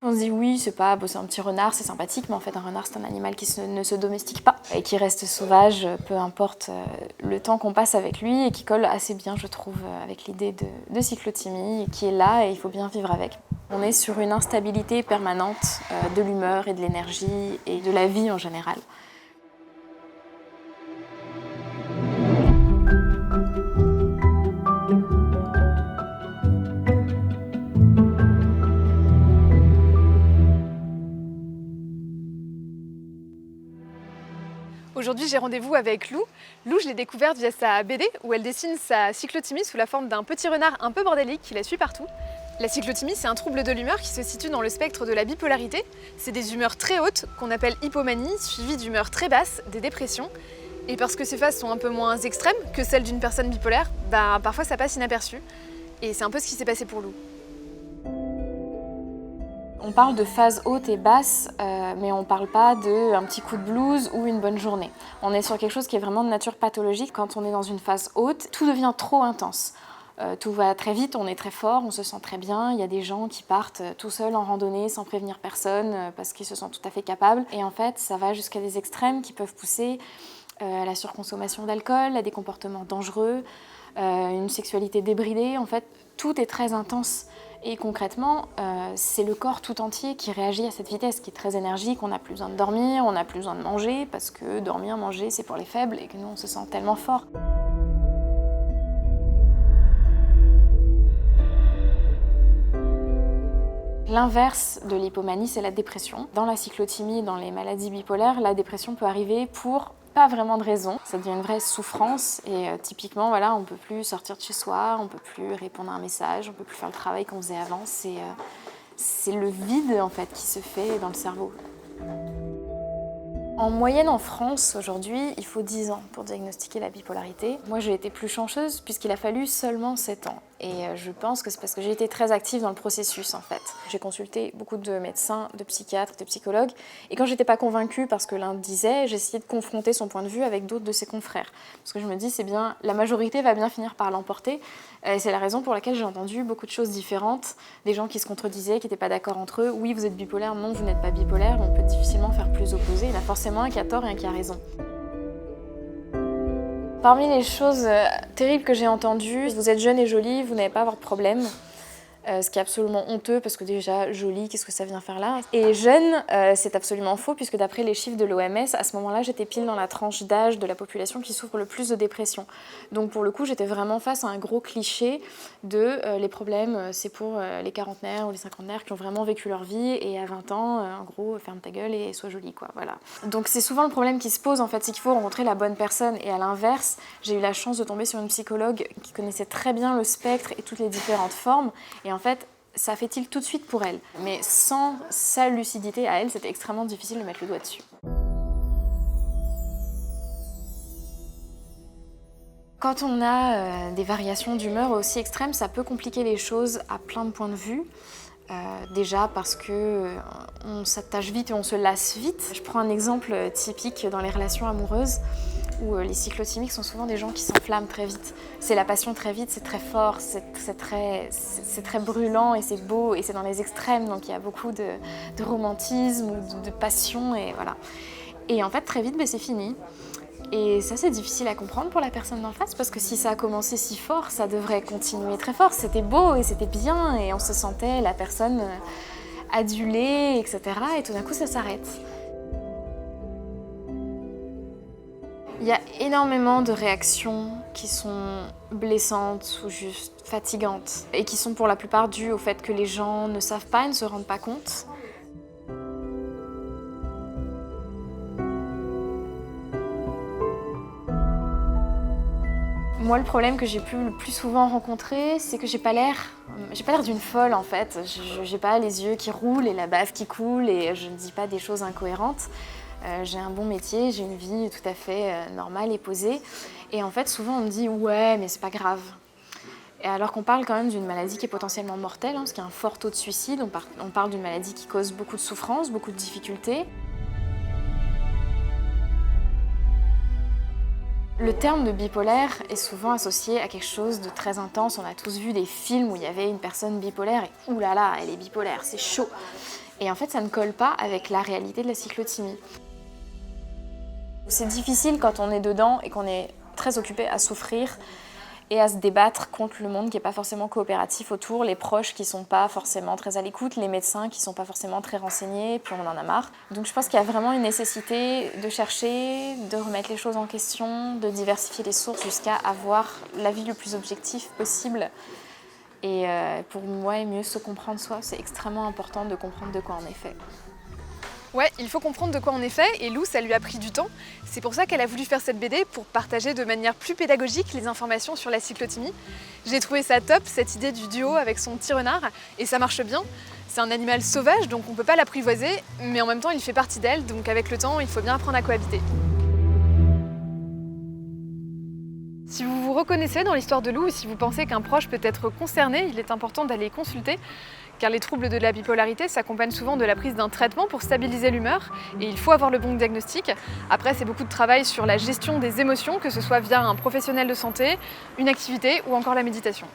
On se dit oui, c'est un petit renard, c'est sympathique, mais en fait un renard c'est un animal qui ne se domestique pas et qui reste sauvage, peu importe le temps qu'on passe avec lui, et qui colle assez bien, je trouve, avec l'idée de cyclothymie, qui est là et il faut bien vivre avec. On est sur une instabilité permanente de l'humeur et de l'énergie et de la vie en général. Aujourd'hui, j'ai rendez-vous avec Lou. Lou, je l'ai découverte via sa BD où elle dessine sa cyclothymie sous la forme d'un petit renard un peu bordélique qui la suit partout. La cyclothymie, c'est un trouble de l'humeur qui se situe dans le spectre de la bipolarité. C'est des humeurs très hautes qu'on appelle hypomanie, suivies d'humeurs très basses, des dépressions. Et parce que ces phases sont un peu moins extrêmes que celles d'une personne bipolaire, parfois ça passe inaperçu. Et c'est un peu ce qui s'est passé pour Lou. On parle de phases hautes et basses, mais on ne parle pas d'un petit coup de blues ou une bonne journée. On est sur quelque chose qui est vraiment de nature pathologique. Quand on est dans une phase haute, tout devient trop intense. Tout va très vite, on est très fort, on se sent très bien. Il y a des gens qui partent tout seuls en randonnée sans prévenir personne parce qu'ils se sentent tout à fait capables. Et en fait, ça va jusqu'à des extrêmes qui peuvent pousser à la surconsommation d'alcool, à des comportements dangereux, une sexualité débridée. En fait, tout est très intense. Et concrètement, c'est le corps tout entier qui réagit à cette vitesse, qui est très énergique. On n'a plus besoin de dormir, on n'a plus besoin de manger, parce que dormir, manger, c'est pour les faibles et que nous, on se sent tellement fort. L'inverse de l'hypomanie, c'est la dépression. Dans la cyclothymie, dans les maladies bipolaires, la dépression peut arriver pour pas vraiment de raison. Ça devient une vraie souffrance et typiquement, voilà, on peut plus sortir de chez soi, on peut plus répondre à un message, on peut plus faire le travail qu'on faisait avant. C'est le vide en fait qui se fait dans le cerveau. En moyenne en France, aujourd'hui, il faut 10 ans pour diagnostiquer la bipolarité. Moi, j'ai été plus chanceuse puisqu'il a fallu seulement 7 ans. Et je pense que c'est parce que j'ai été très active dans le processus, en fait. J'ai consulté beaucoup de médecins, de psychiatres, de psychologues. Et quand j'étais pas convaincue parce que l'un disait, j'essayais de confronter son point de vue avec d'autres de ses confrères. Parce que je me dis, c'est bien, la majorité va bien finir par l'emporter. Et c'est la raison pour laquelle j'ai entendu beaucoup de choses différentes. Des gens qui se contredisaient, qui n'étaient pas d'accord entre eux. Oui, vous êtes bipolaire, non, vous n'êtes pas bipolaire. On peut difficilement faire plus opposés. Il y en a forcément un qui a tort et un qui a raison. Parmi les choses terribles que j'ai entendues, vous êtes jeune et jolie, vous n'allez pas avoir de problème. Ce qui est absolument honteux parce que déjà, jolie, qu'est-ce que ça vient faire là? Et jeune, c'est absolument faux puisque d'après les chiffres de l'OMS, à ce moment-là, j'étais pile dans la tranche d'âge de la population qui souffre le plus de dépression. Donc pour le coup, j'étais vraiment face à un gros cliché de les problèmes, c'est pour les quarantenaires ou les cinquantenaires qui ont vraiment vécu leur vie et à 20 ans, en gros, ferme ta gueule et sois jolie, quoi, voilà. Donc c'est souvent le problème qui se pose en fait, c'est qu'il faut rencontrer la bonne personne et à l'inverse, j'ai eu la chance de tomber sur une psychologue qui connaissait très bien le spectre et toutes les différentes formes. Et en fait, ça fait tilt tout de suite pour elle. Mais sans sa lucidité à elle, c'était extrêmement difficile de mettre le doigt dessus. Quand on a des variations d'humeur aussi extrêmes, ça peut compliquer les choses à plein de points de vue. Déjà parce qu'on s'attache vite et on se lasse vite. Je prends un exemple typique dans les relations amoureuses où les cyclothymiques sont souvent des gens qui s'enflamment très vite. C'est la passion très vite, c'est très fort, c'est très brûlant et c'est beau et c'est dans les extrêmes, donc il y a beaucoup de romantisme ou de passion et voilà. Et en fait très vite c'est fini. Et ça c'est difficile à comprendre pour la personne d'en face parce que si ça a commencé si fort, ça devrait continuer très fort. C'était beau et c'était bien et on se sentait la personne adulée, etc. Et tout d'un coup ça s'arrête. Il y a énormément de réactions qui sont blessantes ou juste fatigantes et qui sont pour la plupart dues au fait que les gens ne savent pas et ne se rendent pas compte. Moi, le problème que j'ai pu le plus souvent rencontrer, c'est que j'ai pas l'air d'une folle en fait. J'ai pas les yeux qui roulent et la bave qui coule et je ne dis pas des choses incohérentes. J'ai un bon métier, j'ai une vie tout à fait normale et posée. Et en fait, souvent on me dit « ouais, mais c'est pas grave ». Et alors qu'on parle quand même d'une maladie qui est potentiellement mortelle, parce qu'il y a un fort taux de suicide, on parle d'une maladie qui cause beaucoup de souffrance, beaucoup de difficultés. Le terme de bipolaire est souvent associé à quelque chose de très intense. On a tous vu des films où il y avait une personne bipolaire et oulala, elle est bipolaire, c'est chaud. Et en fait, ça ne colle pas avec la réalité de la cyclothymie. C'est difficile quand on est dedans et qu'on est très occupé à souffrir et à se débattre contre le monde qui n'est pas forcément coopératif autour, les proches qui ne sont pas forcément très à l'écoute, les médecins qui ne sont pas forcément très renseignés, puis on en a marre. Donc je pense qu'il y a vraiment une nécessité de chercher, de remettre les choses en question, de diversifier les sources jusqu'à avoir l'avis le plus objectif possible. Et pour moi, mieux se comprendre soi, c'est extrêmement important de comprendre de quoi on est fait. Ouais, il faut comprendre de quoi on est fait, et Lou, ça lui a pris du temps. C'est pour ça qu'elle a voulu faire cette BD, pour partager de manière plus pédagogique les informations sur la cyclothymie. J'ai trouvé ça top, cette idée du duo avec son petit renard, et ça marche bien. C'est un animal sauvage, donc on ne peut pas l'apprivoiser, mais en même temps il fait partie d'elle, donc avec le temps, il faut bien apprendre à cohabiter. Si vous vous reconnaissez dans l'histoire de Lou ou si vous pensez qu'un proche peut être concerné, il est important d'aller consulter, car les troubles de la bipolarité s'accompagnent souvent de la prise d'un traitement pour stabiliser l'humeur, et il faut avoir le bon diagnostic. Après, c'est beaucoup de travail sur la gestion des émotions, que ce soit via un professionnel de santé, une activité ou encore la méditation.